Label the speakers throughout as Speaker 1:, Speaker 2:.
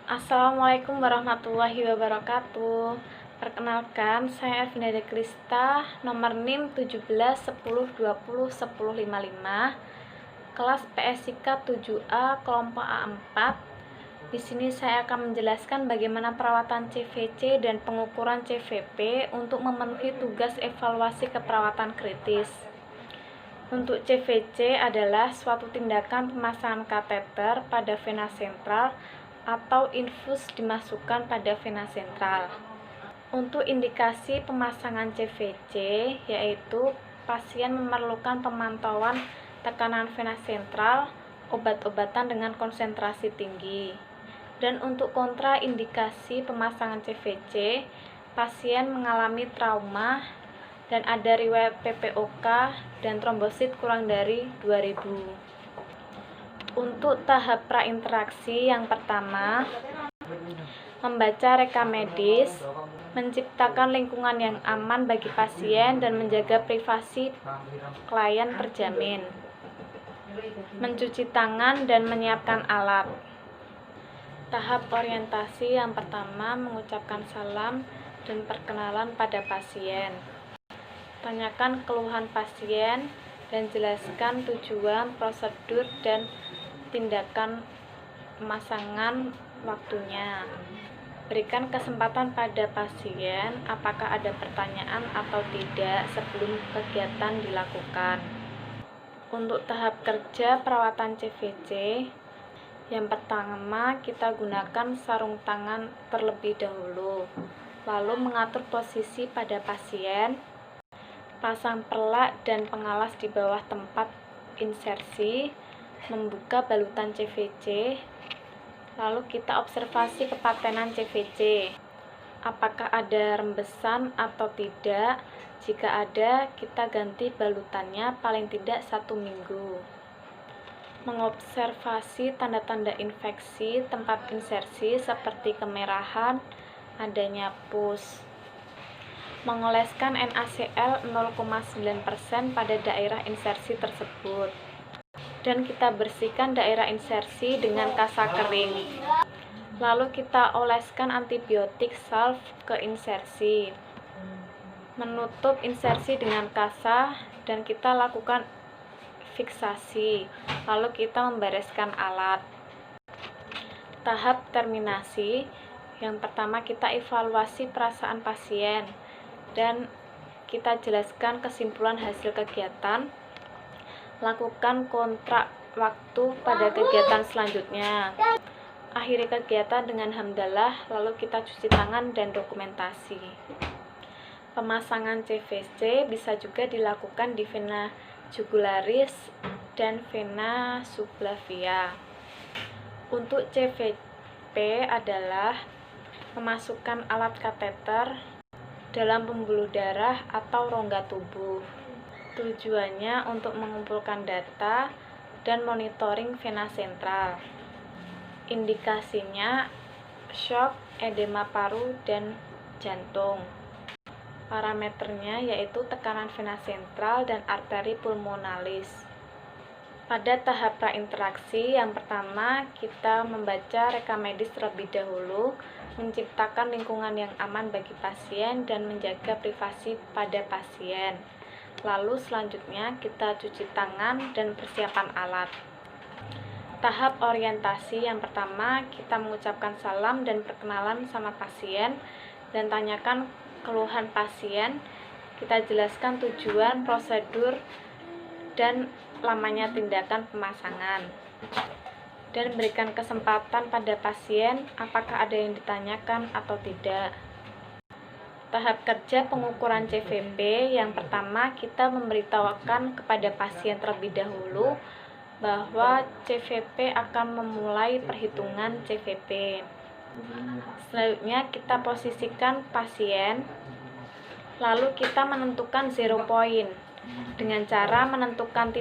Speaker 1: Assalamualaikum warahmatullahi wabarakatuh. Perkenalkan, saya Ervinda Deklista, nomor NIM 1710201055, kelas PSIK 7A, kelompok A4. Di sini saya akan menjelaskan bagaimana perawatan CVC dan pengukuran CVP untuk memenuhi tugas evaluasi keperawatan kritis. Untuk CVC adalah suatu tindakan pemasangan kateter pada vena sentral atau infus dimasukkan pada vena sentral. Untuk indikasi pemasangan CVC yaitu pasien memerlukan pemantauan tekanan vena sentral, obat-obatan dengan konsentrasi tinggi. Dan untuk kontraindikasi pemasangan CVC, pasien mengalami trauma dan ada riwayat PPOK dan trombosit kurang dari 2000. Untuk tahap prainteraksi yang pertama, membaca reka medis, menciptakan lingkungan yang aman bagi pasien dan menjaga privasi klien terjamin, mencuci tangan dan menyiapkan alat. Tahap orientasi yang pertama, mengucapkan salam dan perkenalan pada pasien. Tanyakan keluhan pasien dan jelaskan tujuan, prosedur, dan tindakan pemasangan waktunya. Berikan kesempatan pada pasien apakah ada pertanyaan atau tidak sebelum kegiatan dilakukan. Untuk tahap kerja perawatan CVC, yang pertama kita gunakan sarung tangan terlebih dahulu, lalu mengatur posisi pada pasien, pasang perlak dan pengalas di bawah tempat insersi, membuka balutan CVC, lalu kita observasi kepatenan CVC, apakah ada rembesan atau tidak. Jika ada, kita ganti balutannya paling tidak 1 minggu. Mengobservasi tanda-tanda infeksi tempat insersi seperti kemerahan, adanya pus. Mengoleskan NaCl 0,9% pada daerah insersi tersebut. Dan kita bersihkan daerah insersi dengan kasa kering. Lalu kita oleskan antibiotik salve ke insersi. Menutup insersi dengan kasa dan kita lakukan fiksasi. Lalu kita membereskan alat. Tahap terminasi, yang pertama kita evaluasi perasaan pasien dan kita jelaskan kesimpulan hasil kegiatan. Lakukan kontrak waktu pada kegiatan selanjutnya. Akhiri kegiatan dengan hamdalah, lalu kita cuci tangan dan dokumentasi. Pemasangan CVC bisa juga dilakukan di vena jugularis dan vena subclavia. Untuk CVP adalah memasukkan alat kateter dalam pembuluh darah atau rongga tubuh. Tujuannya untuk mengumpulkan data dan monitoring vena sentral. Indikasinya shock, edema paru, dan jantung. Parameternya yaitu tekanan vena sentral dan arteri pulmonalis. Pada tahap prainteraksi yang pertama, kita membaca reka medis terlebih dahulu, menciptakan lingkungan yang aman bagi pasien dan menjaga privasi pada pasien. Lalu selanjutnya kita cuci tangan dan persiapan alat. Tahap orientasi yang pertama, kita mengucapkan salam dan perkenalan sama pasien dan tanyakan keluhan pasien. Kita jelaskan tujuan, prosedur, dan lamanya tindakan pemasangan. Dan berikan kesempatan pada pasien apakah ada yang ditanyakan atau tidak. Tahap kerja pengukuran CVP, yang pertama kita memberitahukan kepada pasien terlebih dahulu bahwa CVP akan memulai perhitungan CVP. Selanjutnya kita posisikan pasien, lalu kita menentukan 0 point dengan cara menentukan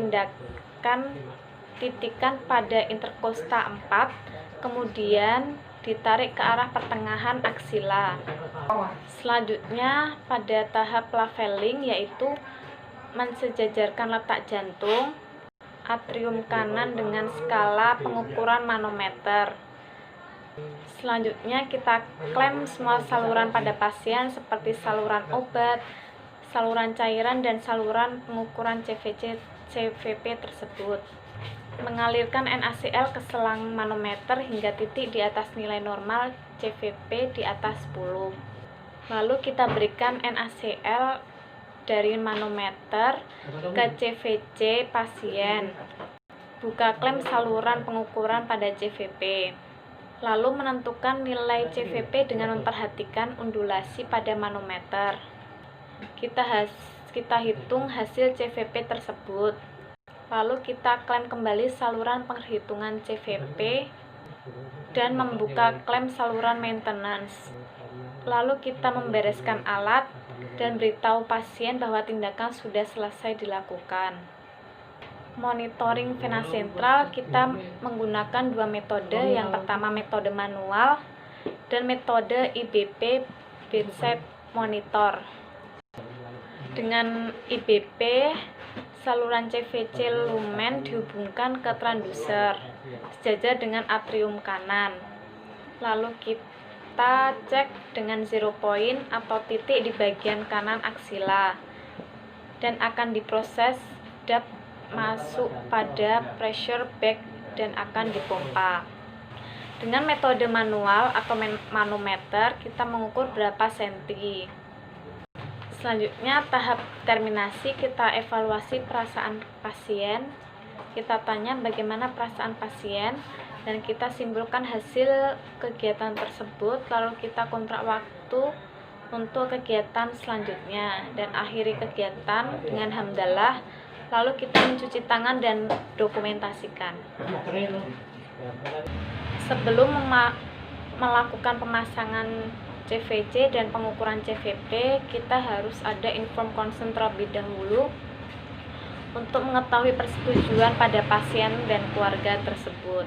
Speaker 1: titikan pada interkosta 4, kemudian ditarik ke arah pertengahan aksila. Selanjutnya pada tahap leveling yaitu mensejajarkan letak jantung, atrium kanan dengan skala pengukuran manometer. Selanjutnya kita klaim semua saluran pada pasien seperti saluran obat, saluran cairan, dan saluran pengukuran CVP tersebut. Mengalirkan NaCl ke selang manometer hingga titik di atas nilai normal CVP di atas 10. Lalu kita berikan NaCl dari manometer ke CVC pasien. Buka klem saluran pengukuran pada CVP. Lalu menentukan nilai CVP dengan memperhatikan undulasi pada manometer. Kita hitung hasil CVP tersebut. Lalu kita klaim kembali saluran penghitungan CVP dan membuka klaim saluran maintenance. Lalu kita membereskan alat dan beritahu pasien bahwa tindakan sudah selesai dilakukan. Monitoring vena sentral kita menggunakan dua metode. Yang pertama metode manual dan metode IBP bedside monitor. Dengan IBP, saluran CVC lumen dihubungkan ke transducer sejajar dengan atrium kanan. Lalu kita cek dengan zero point atau titik di bagian kanan aksila dan akan diproses dap masuk pada pressure bag dan akan dipompa. Dengan metode manual atau manometer kita mengukur berapa senti. Selanjutnya tahap terminasi, kita evaluasi perasaan pasien. Kita tanya bagaimana perasaan pasien dan kita simpulkan hasil kegiatan tersebut, lalu kita kontrak waktu untuk kegiatan selanjutnya dan akhiri kegiatan dengan hamdalah. Lalu kita mencuci tangan dan dokumentasikan. Sebelum melakukan pemasangan CVC dan pengukuran CVP, kita harus ada informed consent terlebih dahulu untuk mengetahui persetujuan pada pasien dan keluarga tersebut.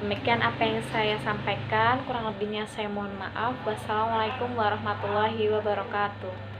Speaker 1: Demikian apa yang saya sampaikan, kurang lebihnya saya mohon maaf. Wassalamualaikum warahmatullahi wabarakatuh.